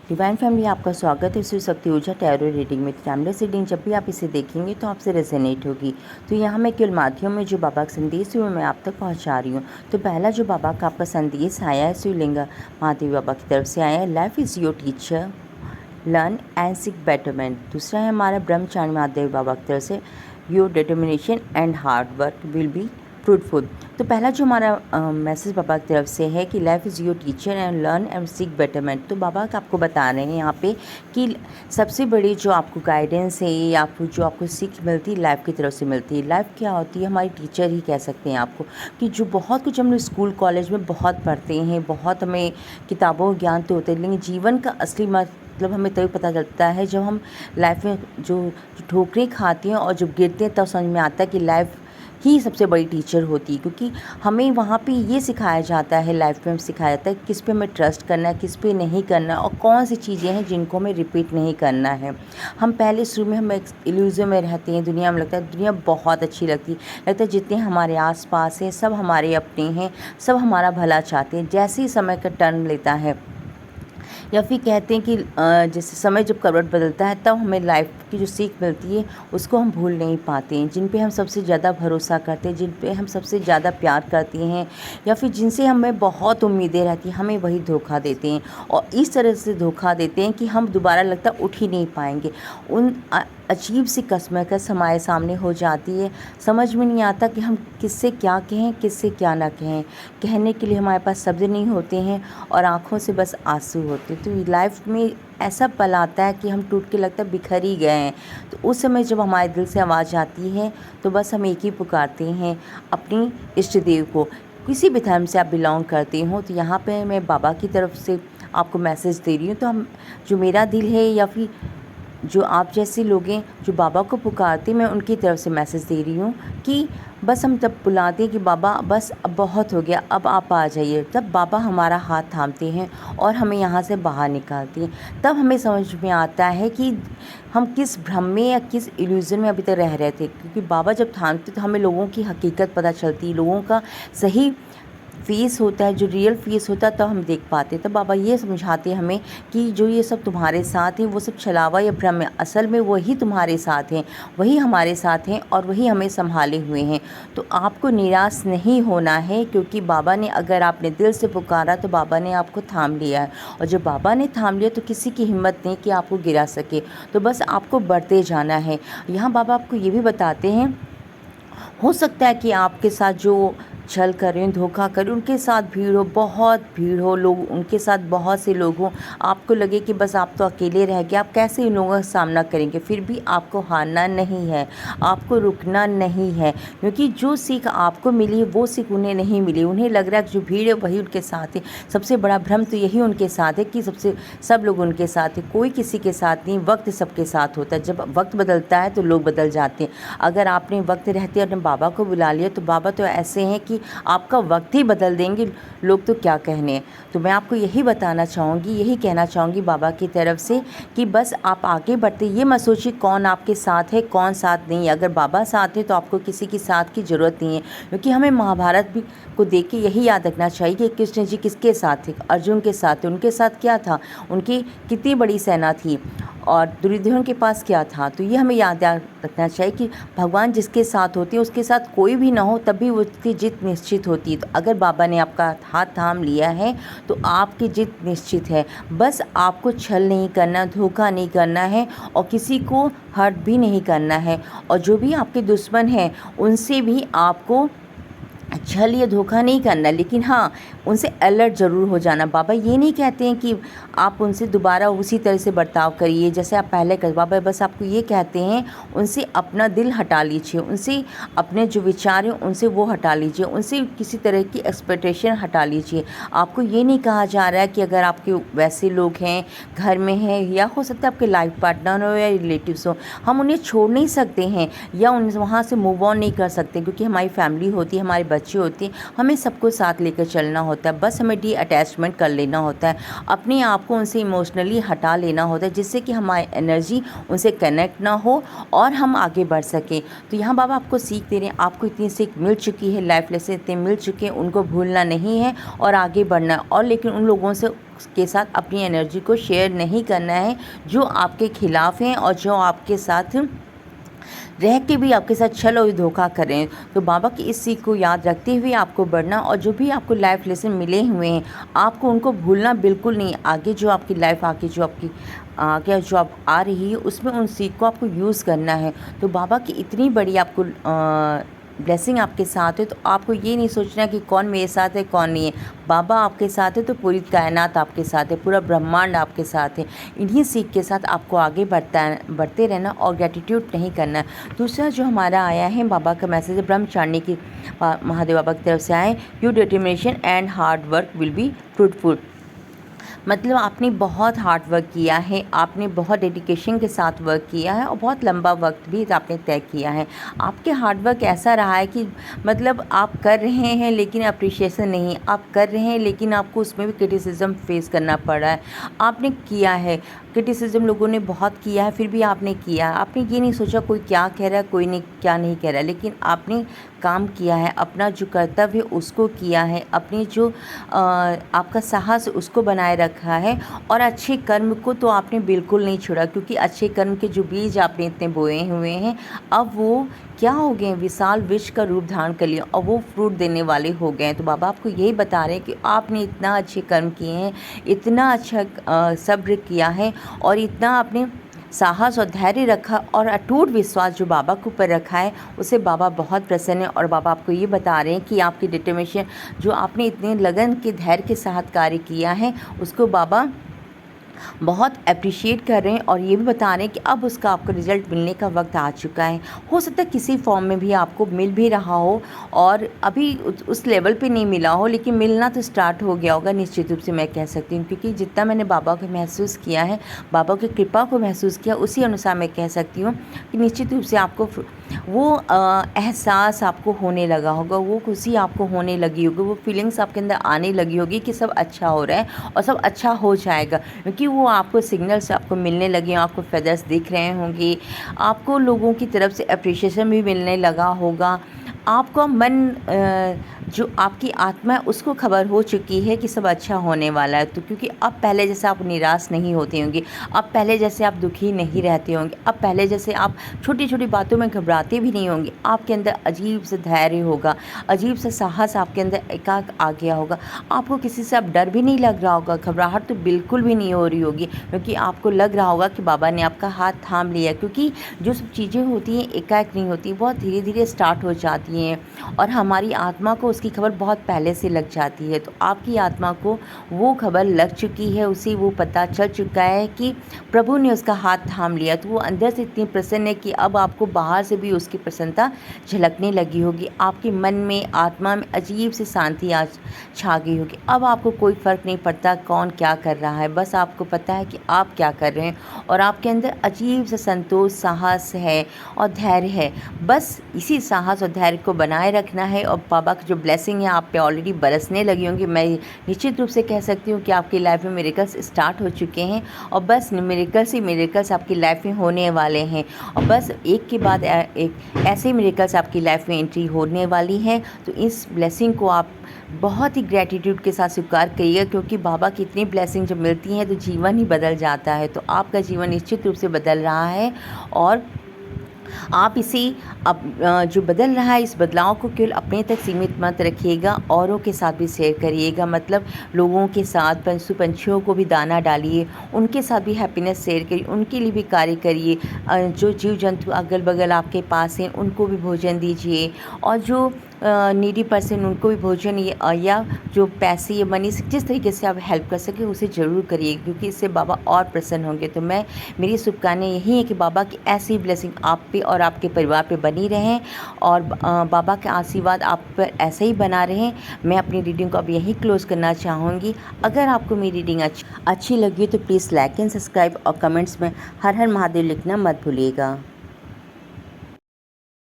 Divine family, आपका स्वागत है शिव शक्ति ऊर्जा टैरो रीडिंग में। टाइमलेस रीडिंग जब भी आप इसे देखेंगे तो आपसे रेजोनेट होगी। तो यहाँ मैं केवल माध्यम में जो बाबा का संदेश है वो मैं आप तक पहुँचा रही हूँ। तो पहला जो बाबा का आपका संदेश आया है शिवलिंग महादेव बाबा की तरफ से आया है, life is your teacher, learn and seek betterment. दूसरा है हमारा ब्रह्मचारी महादेव बाबा की तरफ से, your determination and hard work will be fruitful. तो पहला जो हमारा मैसेज बाबा की तरफ से है कि life is your teacher and learn and seek betterment. तो बाबा का आपको बता रहे हैं यहाँ पे कि सबसे बड़ी जो आपको गाइडेंस है या फिर जो आपको सीख मिलती है लाइफ की तरफ से मिलती है। लाइफ क्या होती है, हमारी टीचर ही कह सकते हैं आपको, कि जो बहुत कुछ हम लोग स्कूल कॉलेज में बहुत पढ़ते हैं, बहुत हमें किताबों ज्ञान तो होते हैं, लेकिन जीवन का असली मतलब हमें तभी पता चलता है जब हम लाइफ में जो ठोकरें खाते हैं और जब गिरते हैं तब समझ में आता है कि लाइफ ही सबसे बड़ी टीचर होती है। क्योंकि हमें वहाँ पे ये सिखाया जाता है, लाइफ में सिखाया जाता है किस पे हमें ट्रस्ट करना है, किस पे नहीं करना है और कौन सी चीज़ें हैं जिनको हमें रिपीट नहीं करना है। हम पहले शुरू में हम एक इल्यूज़न में रहते हैं, दुनिया में लगता है दुनिया बहुत अच्छी लगता है जितने हमारे आसपास हैं सब हमारे अपने हैं, सब हमारा भला चाहते हैं। जैसे ही समय का टर्न लेता है या फिर कहते हैं कि जैसे समय जब करवट बदलता है तब हमें लाइफ की जो सीख मिलती है उसको हम भूल नहीं पाते हैं। जिन पे हम सबसे ज़्यादा भरोसा करते हैं, जिन पे हम सबसे ज़्यादा प्यार करते हैं या फिर जिनसे हमें बहुत उम्मीदें रहती हैं, हमें वही धोखा देते हैं और इस तरह से धोखा देते हैं कि हम दोबारा लगता उठ ही नहीं पाएंगे। उन अजीब सी कसमकस हमारे सामने हो जाती है, समझ में नहीं आता कि हम किससे क्या कहें, किससे क्या ना कहें। कहने के लिए हमारे पास शब्द नहीं होते हैं और आँखों से बस आंसू होते। तो लाइफ में ऐसा पल आता है कि हम टूट के लगता है बिखर ही गए हैं। तो उस समय जब हमारे दिल से आवाज़ आती है तो बस हम एक ही पुकारते हैं अपनी इष्ट देव को। किसी भी धर्म से आप बिलोंग करते हो तो यहाँ पे मैं बाबा की तरफ से आपको मैसेज दे रही हूँ। तो हम जो मेरा दिल है या फिर जो आप जैसे लोग हैं जो बाबा को पुकारते हैं, मैं उनकी तरफ से मैसेज दे रही हूँ कि बस हम तब बुलाते हैं कि बाबा बस अब बहुत हो गया, अब आप आ जाइए। तब बाबा हमारा हाथ थामते हैं और हमें यहाँ से बाहर निकालते हैं। तब हमें समझ में आता है कि हम किस भ्रम में या किस इल्यूज़न में अभी तक रह रहे थे। क्योंकि बाबा जब थामते तो हमें लोगों की हकीकत पता चलती है, लोगों का सही फेस होता है, जो रियल फेस होता है तब हम देख पाते हैं। तब बाबा ये समझाते हैं हमें कि जो ये सब तुम्हारे साथ है वो सब छलावा या भ्रम है, असल में वही तुम्हारे साथ हैं, वही हमारे साथ हैं और वही हमें संभाले हुए हैं। तो आपको निराश नहीं होना है, क्योंकि बाबा ने अगर आपने दिल से पुकारा तो बाबा ने आपको थाम लिया है और जब बाबा ने थाम लिया तो किसी की हिम्मत नहीं कि आपको गिरा सके। तो बस आपको बढ़ते जाना है। यहाँ बाबा आपको ये भी बताते हैं, हो सकता है कि आपके साथ जो छल करें, धोखा करें, उनके साथ भीड़ हो, बहुत भीड़ हो, लोग उनके साथ बहुत से लोग हों, आपको लगे कि बस आप तो अकेले रह गए, आप कैसे इन लोगों का सामना करेंगे। फिर भी आपको हारना नहीं है, आपको रुकना नहीं है, क्योंकि जो सीख आपको मिली है वो सीख उन्हें नहीं मिली। उन्हें लग रहा है कि जो भीड़ है वही उनके साथ है। सबसे बड़ा भ्रम तो यही उनके साथ है कि सब लोग उनके साथ है, कोई किसी के साथ नहीं। वक्त सबके साथ होता है, जब वक्त बदलता है तो लोग बदल जाते हैं। अगर आपने वक्त रहते अपने बाबा को बुला लिया तो बाबा तो ऐसे हैं कि आपका वक्त ही बदल देंगे, लोग तो क्या कहने। तो मैं आपको यही बताना चाहूँगी, यही कहना चाहूँगी बाबा की तरफ से कि बस आप आगे बढ़ते, ये मत सोचिए कौन आपके साथ है कौन साथ नहीं है। अगर बाबा साथ है तो आपको किसी की साथ की ज़रूरत नहीं है, क्योंकि हमें महाभारत भी को देख के यही याद रखना चाहिए कि कृष्ण जी किसके साथ थे, अर्जुन के साथ थे। उनके साथ क्या था, उनकी कितनी बड़ी सेना थी और दुर्योधन के पास क्या था। तो ये हमें याद रखना चाहिए कि भगवान जिसके साथ होते हैं उसके साथ कोई भी ना हो तब भी उसकी जीत निश्चित होती है। तो अगर बाबा ने आपका हाथ थाम लिया है तो आपकी जीत निश्चित है। बस आपको छल नहीं करना, धोखा नहीं करना है और किसी को हर्ट भी नहीं करना है। और जो भी आपके दुश्मन हैं उनसे भी आपको छल या धोखा नहीं करना, लेकिन हाँ उनसे अलर्ट ज़रूर हो जाना। बाबा ये नहीं कहते हैं कि आप उनसे दोबारा उसी तरह से बर्ताव करिए जैसे आप पहले कर। बाबा बस आपको ये कहते हैं उनसे अपना दिल हटा लीजिए, उनसे अपने जो विचार हैं उनसे वो हटा लीजिए, उनसे किसी तरह की एक्सपेक्टेशन हटा लीजिए। आपको ये नहीं कहा जा रहा है कि अगर आपके वैसे लोग हैं घर में हैं या हो सकता है आपके लाइफ पार्टनर हो या रिलेटिव्स हो, हम उन्हें छोड़ नहीं सकते हैं या उन वहाँ से मूव ऑन नहीं कर सकते, क्योंकि हमारी फैमिली होती है, हमारे बच्चे होते हैं, हमें सबको साथ लेकर चलना होता है। बस हमें डी अटैचमेंट कर लेना होता है, अपने आप को उनसे इमोशनली हटा लेना होता है, जिससे कि हमारी एनर्जी उनसे कनेक्ट ना हो और हम आगे बढ़ सकें। तो यहाँ बाबा आपको सीख दे रहे हैं, आपको इतनी सीख मिल चुकी है, लाइफ लेसन इतने मिल चुके हैं, उनको भूलना नहीं है और आगे बढ़ना है। और लेकिन उन लोगों से के साथ अपनी एनर्जी को शेयर नहीं करना है, जो आपके खिलाफ़ हैं और जो आपके साथ रह के भी आपके साथ छल और धोखा करें। तो बाबा की इस सीख को याद रखते हुए आपको बढ़ना, और जो भी आपको लाइफ लेसन मिले हुए हैं आपको उनको भूलना बिल्कुल नहीं। आगे जो आपकी लाइफ आगे जो आपकी आगे जो आप आ रही है उसमें उन सीख को आपको यूज़ करना है। तो बाबा की इतनी बड़ी आपको ब्लेसिंग आपके साथ है, तो आपको ये नहीं सोचना कि कौन मेरे साथ है कौन नहीं है। बाबा आपके साथ है तो पूरी कायनात आपके साथ है, पूरा ब्रह्मांड आपके साथ है। इन्हीं सीख के साथ आपको आगे बढ़ते रहना और ग्रेटिट्यूड नहीं करना। दूसरा जो हमारा आया है बाबा का मैसेज ब्रह्मचारिणी की महादेव बाबा की तरफ से आए, your determination and hard work will be fruitful. मतलब आपने बहुत हार्ड वर्क किया है, आपने बहुत डेडिकेशन के साथ वर्क किया है और बहुत लंबा वक्त भी आपने तय किया है। आपके हार्ड वर्क ऐसा रहा है कि मतलब आप कर रहे हैं लेकिन अप्रिशिएशन नहीं, आप कर रहे हैं लेकिन आपको उसमें भी क्रिटिसिज्म फेस करना पड़ा है। आपने किया है, क्रिटिसिज्म लोगों ने बहुत किया है, फिर भी आपने किया। आपने ये नहीं सोचा कोई क्या कह रहा है कोई नहीं क्या नहीं कह रहा है, लेकिन आपने काम किया है, अपना जो कर्तव्य उसको किया है, अपनी जो आपका साहस उसको बनाए रखा है। और अच्छे कर्म को तो आपने बिल्कुल नहीं छोड़ा, क्योंकि अच्छे कर्म के जो बीज आपने इतने बोए हुए हैं अब वो क्या हो गए, विशाल वृक्ष का रूप धारण कर लिया और वो फ्रूट देने वाले हो गए हैं। तो बाबा आपको यही बता रहे हैं कि आपने इतना अच्छे कर्म किए हैं, इतना अच्छा सब्र किया है और इतना आपने साहस और धैर्य रखा और अटूट विश्वास जो बाबा के ऊपर रखा है, उससे बाबा बहुत प्रसन्न है। और बाबा आपको ये बता रहे हैं कि आपकी डिटर्मिनेशन जो आपने इतने लगन के धैर्य के साथ कार्य किया है उसको बाबा बहुत अप्रिशिएट कर रहे हैं और ये भी बता रहे हैं कि अब उसका आपको रिज़ल्ट मिलने का वक्त आ चुका है। हो सकता है किसी फॉर्म में भी आपको मिल भी रहा हो और अभी उस लेवल पे नहीं मिला हो, लेकिन मिलना तो स्टार्ट हो गया होगा निश्चित रूप से, मैं कह सकती हूँ। क्योंकि जितना मैंने बाबा को महसूस किया है, बाबा की कृपा को महसूस किया, उसी अनुसार मैं कह सकती हूँ कि निश्चित रूप से आपको वो एहसास आपको होने लगा होगा, वो खुशी आपको होने लगी होगी, वो फीलिंग्स आपके अंदर आने लगी होगी कि सब अच्छा हो रहा है और सब अच्छा हो जाएगा। क्योंकि वो आपको सिग्नल्स आपको मिलने लगे, आपको फेदर्स दिख रहे होंगे, आपको लोगों की तरफ से अप्रिशिएशन भी मिलने लगा होगा। आपका मन जो आपकी आत्मा है उसको खबर हो चुकी है कि सब अच्छा होने वाला है। तो क्योंकि अब पहले जैसे आप निराश नहीं होते होंगे, अब पहले जैसे आप दुखी नहीं रहते होंगे, अब पहले जैसे आप छोटी छोटी बातों में घबराते भी नहीं होंगे। आपके अंदर अजीब सा धैर्य होगा, अजीब सा साहस आपके अंदर एकाक आ गया होगा। आपको किसी से अब डर भी नहीं लग रहा होगा, घबराहट तो बिल्कुल भी नहीं हो रही होगी, क्योंकि आपको लग रहा होगा कि बाबा ने आपका हाथ थाम लिया। क्योंकि जो सब चीज़ें होती हैं एकाएक नहीं होती, बहुत धीरे धीरे स्टार्ट हो जाती हैं और हमारी आत्मा को उसकी खबर बहुत पहले से लग जाती है। तो आपकी आत्मा को वो खबर लग चुकी है, उसे वो पता चल चुका है कि प्रभु ने उसका हाथ थाम लिया। तो वो अंदर से इतनी प्रसन्न है कि अब आपको बाहर से भी उसकी प्रसन्नता झलकने लगी होगी। आपके मन में आत्मा में अजीब सी शांति आज छा गई होगी। अब आपको कोई फ़र्क नहीं पड़ता कौन क्या कर रहा है, बस आपको पता है कि आप क्या कर रहे हैं और आपके अंदर अजीब सा संतोष, साहस है और धैर्य है। बस इसी साहस और धैर्य को बनाए रखना है और बाबा की जो ब्लेसिंग है आप पे ऑलरेडी बरसने लगी होंगी। मैं निश्चित रूप से कह सकती हूँ कि आपकी लाइफ में मिरेकल्स स्टार्ट हो चुके हैं और बस मिरेकल्स ही मिरेकल्स आपकी लाइफ में होने वाले हैं और बस एक के बाद एक ऐसे मिरेकल्स आपकी लाइफ में एंट्री होने वाली हैं। तो इस ब्लेसिंग को आप बहुत ही ग्रैटिट्यूड के साथ स्वीकार करिएगा, क्योंकि बाबा की इतनी ब्लेसिंग जब मिलती हैं तो जीवन ही बदल जाता है। तो आपका जीवन निश्चित रूप से बदल रहा है और आप इसे जो बदल रहा है इस बदलाव को केवल अपने तक सीमित मत रखिएगा, औरों के साथ भी शेयर करिएगा। मतलब लोगों के साथ, पशु पंछियों को भी दाना डालिए, उनके साथ भी हैप्पीनेस शेयर करिए, उनके लिए भी कार्य करिए। जो जीव जंतु अगल बगल आपके पास हैं उनको भी भोजन दीजिए और जो नीडी पर्सन उनको भी भोजन या जो पैसे या मनी से जिस तरीके से आप हेल्प कर सके उसे ज़रूर करिए, क्योंकि इससे बाबा और प्रसन्न होंगे। तो मेरी शुभकामनाएं यही है कि बाबा की ऐसी ब्लेसिंग आप पे और आपके परिवार पे बनी रहें और बाबा के आशीर्वाद आप पर ऐसे ही बना रहें। मैं अपनी रीडिंग को अब यहीं क्लोज़ करना चाहूँगी। अगर आपको मेरी रीडिंग अच्छी लगी तो प्लीज़ लाइक एंड सब्सक्राइब और कमेंट्स में हर हर महादेव लिखना मत भूलिएगा।